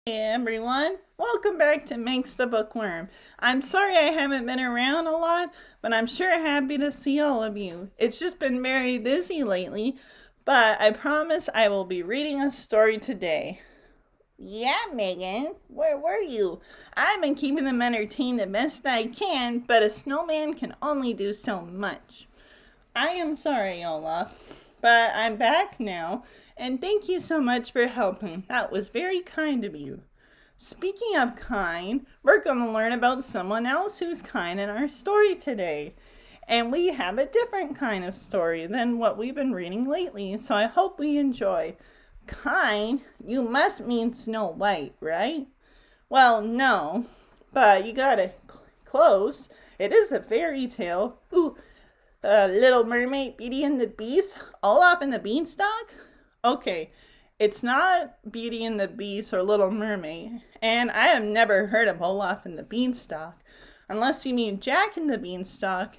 Hey everyone, welcome back to Makes the Bookworm. I'm sorry I haven't been around a lot, but I'm sure happy to see all of you. It's just been very busy lately, but I promise I will be reading a story today. Yeah, Megan, where were you? I've been keeping them entertained the best I can, but a snowman can only do so much. I am sorry, Olaf, but I'm back now, and thank you so much for helping. That was very kind of you. Speaking of kind, we're going to learn about someone else who's kind in our story today. And we have a different kind of story than what we've been reading lately, so I hope we enjoy. Kind? You must mean Snow White, right? Well, no, but you got it close. It is a fairy tale. Ooh, Little Mermaid, Beauty and the Beast, Olaf and the Beanstalk? Okay, it's not Beauty and the Beast or Little Mermaid, and I have never heard of Olaf and the Beanstalk, unless you mean Jack and the Beanstalk.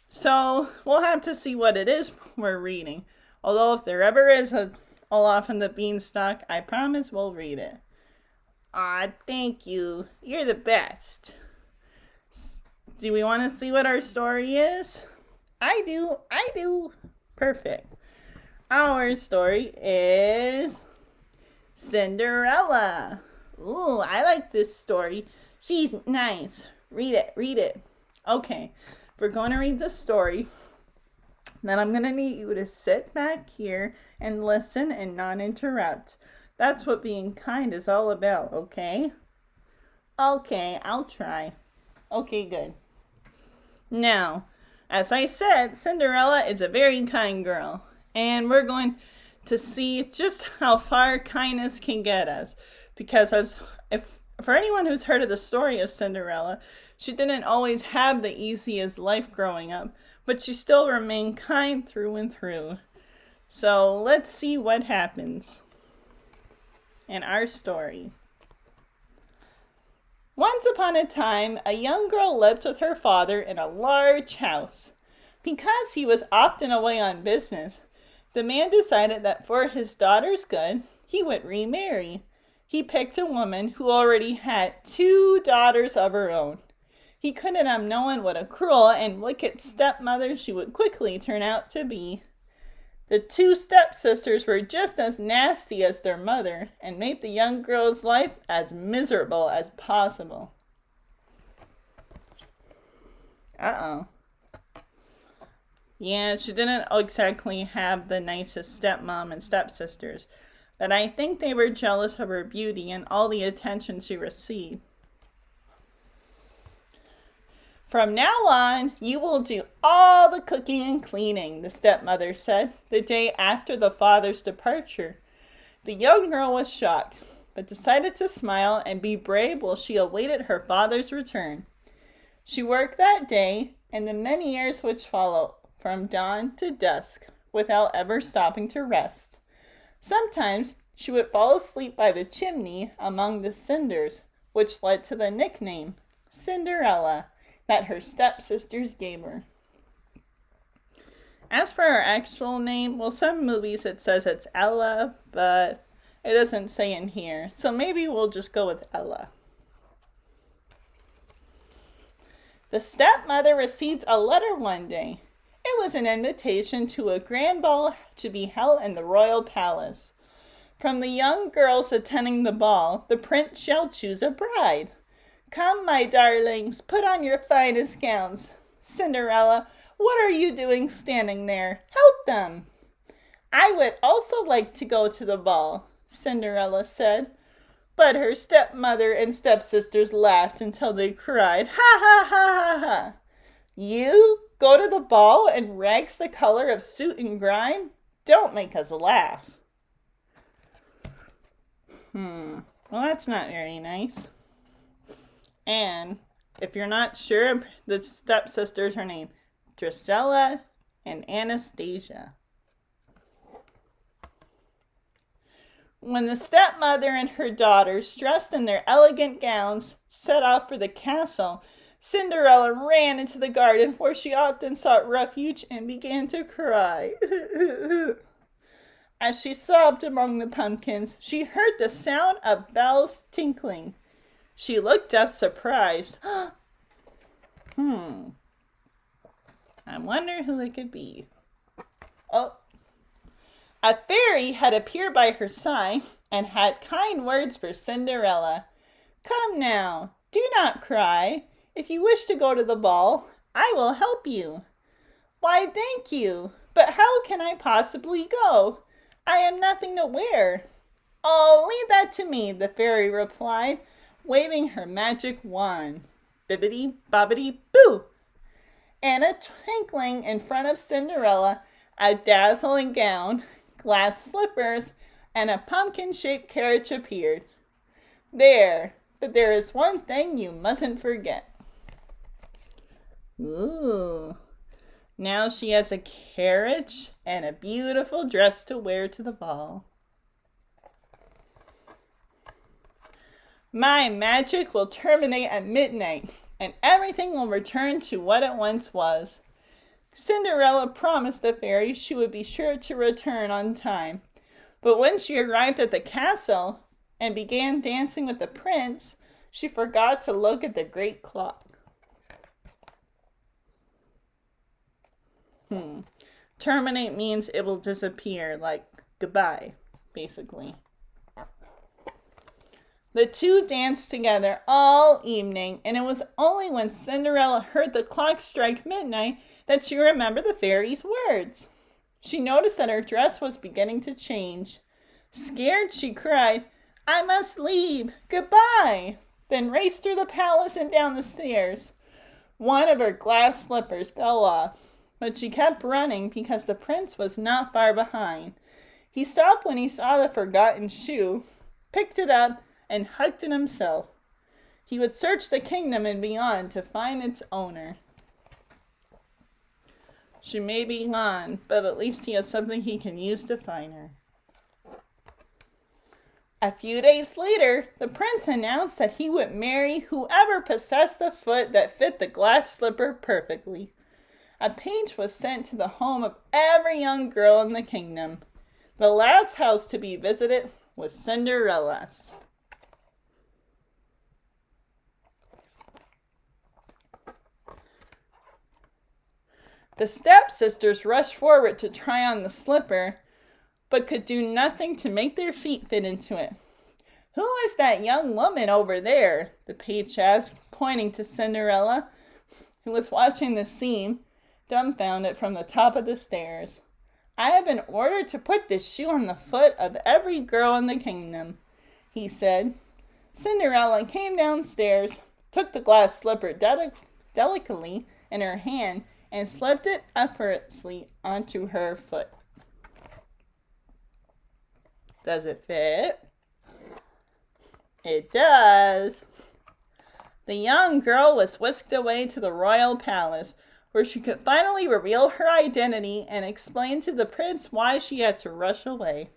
So we'll have to see what it is we're reading. Although if there ever is a Olaf and the Beanstalk, I promise we'll read it. Aw, thank you. You're the best. Do we want to see what our story is? I do. Perfect. Our story is Cinderella. Ooh, I like this story. She's nice. Read it. Okay, we're going to read the story. Then I'm going to need you to sit back here and listen and not interrupt. That's what being kind is all about, okay? Okay, I'll try. Okay, good. Now, as I said, Cinderella is a very kind girl, and we're going to see just how far kindness can get us. Because if for anyone who's heard of the story of Cinderella, she didn't always have the easiest life growing up, but she still remained kind through and through. So let's see what happens in our story. Once upon a time, a young girl lived with her father in a large house. Because he was often away on business, the man decided that for his daughter's good, he would remarry. He picked a woman who already had 2 daughters of her own. He couldn't have known what a cruel and wicked stepmother she would quickly turn out to be. The 2 stepsisters were just as nasty as their mother and made the young girl's life as miserable as possible. Uh-oh. Yeah, she didn't exactly have the nicest stepmom and stepsisters, but I think they were jealous of her beauty and all the attention she received. From now on, you will do all the cooking and cleaning, the stepmother said, the day after the father's departure. The young girl was shocked, but decided to smile and be brave while she awaited her father's return. She worked that day and the many years which followed, from dawn to dusk, without ever stopping to rest. Sometimes she would fall asleep by the chimney among the cinders, which led to the nickname Cinderella that her stepsisters gave her. As for her actual name, well, some movies it says it's Ella, but it doesn't say in here, so maybe we'll just go with Ella. The stepmother received a letter one day. It was an invitation to a grand ball to be held in the royal palace. From the young girls attending the ball, the prince shall choose a bride. Come, my darlings, put on your finest gowns. Cinderella, what are you doing standing there? Help them. I would also like to go to the ball, Cinderella said. But her stepmother and stepsisters laughed until they cried, ha ha ha ha ha. You go to the ball in rags the color of soot and grime? Don't make us laugh. Well, that's not very nice. And if you're not sure, the stepsisters are named Drusilla and Anastasia. When the stepmother and her daughters, dressed in their elegant gowns, set off for the castle, Cinderella ran into the garden where she often sought refuge and began to cry. As she sobbed among the pumpkins, she heard the sound of bells tinkling. She looked up surprised. I wonder who it could be. Oh, a fairy had appeared by her side and had kind words for Cinderella. Come now, do not cry. If you wish to go to the ball, I will help you. Why, thank you, but how can I possibly go? I have nothing to wear. Oh, leave that to me, the fairy replied, waving her magic wand. Bibbidi bobbidi boo! In a twinkling, in front of Cinderella, a dazzling gown, glass slippers, and a pumpkin-shaped carriage appeared. But there is one thing you mustn't forget. Ooh, now she has a carriage and a beautiful dress to wear to the ball. My magic will terminate at midnight, and everything will return to what it once was. Cinderella promised the fairy she would be sure to return on time. But when she arrived at the castle and began dancing with the prince, she forgot to look at the great clock. Terminate means it will disappear, like goodbye, basically. The two danced together all evening, and it was only when Cinderella heard the clock strike midnight that she remembered the fairy's words. She noticed that her dress was beginning to change. Scared, she cried, "I must leave! Goodbye!" Then raced through the palace and down the stairs. One of her glass slippers fell off, but she kept running because the prince was not far behind. He stopped when he saw the forgotten shoe, picked it up, and hugged it himself. He would search the kingdom and beyond to find its owner. She may be gone, but at least he has something he can use to find her. A few days later, the prince announced that he would marry whoever possessed the foot that fit the glass slipper perfectly. A page was sent to the home of every young girl in the kingdom. The last house to be visited was Cinderella's. The stepsisters rushed forward to try on the slipper, but could do nothing to make their feet fit into it. "Who is that young woman over there?" the page asked, pointing to Cinderella, who was watching the scene, dumbfounded from the top of the stairs. "I have been ordered to put this shoe on the foot of every girl in the kingdom," he said. Cinderella came downstairs, took the glass slipper delicately in her hand, and slipped it effortlessly onto her foot. Does it fit? It does. The young girl was whisked away to the royal palace, where she could finally reveal her identity and explain to the prince why she had to rush away.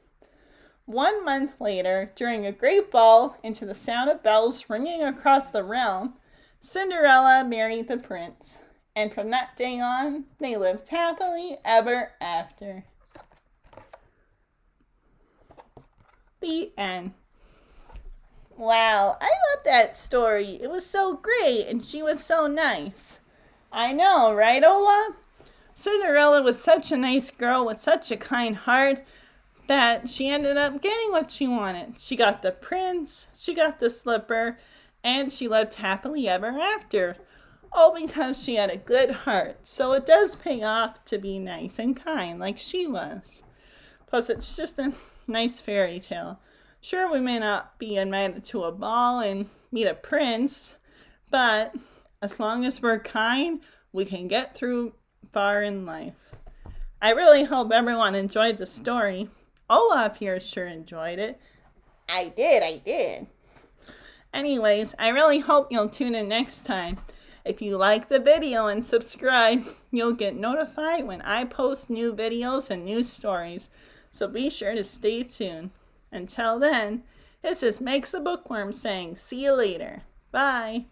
1 month later, during a great ball and to the sound of bells ringing across the realm, Cinderella married the prince. And from that day on, they lived happily ever after. The end. Wow, I love that story. It was so great, and she was so nice. I know, right, Ola? Cinderella was such a nice girl with such a kind heart that she ended up getting what she wanted. She got the prince, she got the slipper, and she lived happily ever after. All because she had a good heart. So it does pay off to be nice and kind like she was. Plus, it's just a nice fairy tale. Sure, we may not be invited to a ball and meet a prince, but as long as we're kind, we can get through far in life. I really hope everyone enjoyed the story. Olaf here sure enjoyed it. I did. Anyways, I really hope you'll tune in next time. If you like the video and subscribe, you'll get notified when I post new videos and new stories. So be sure to stay tuned. Until then, this is Makes the Bookworm saying see you later. Bye.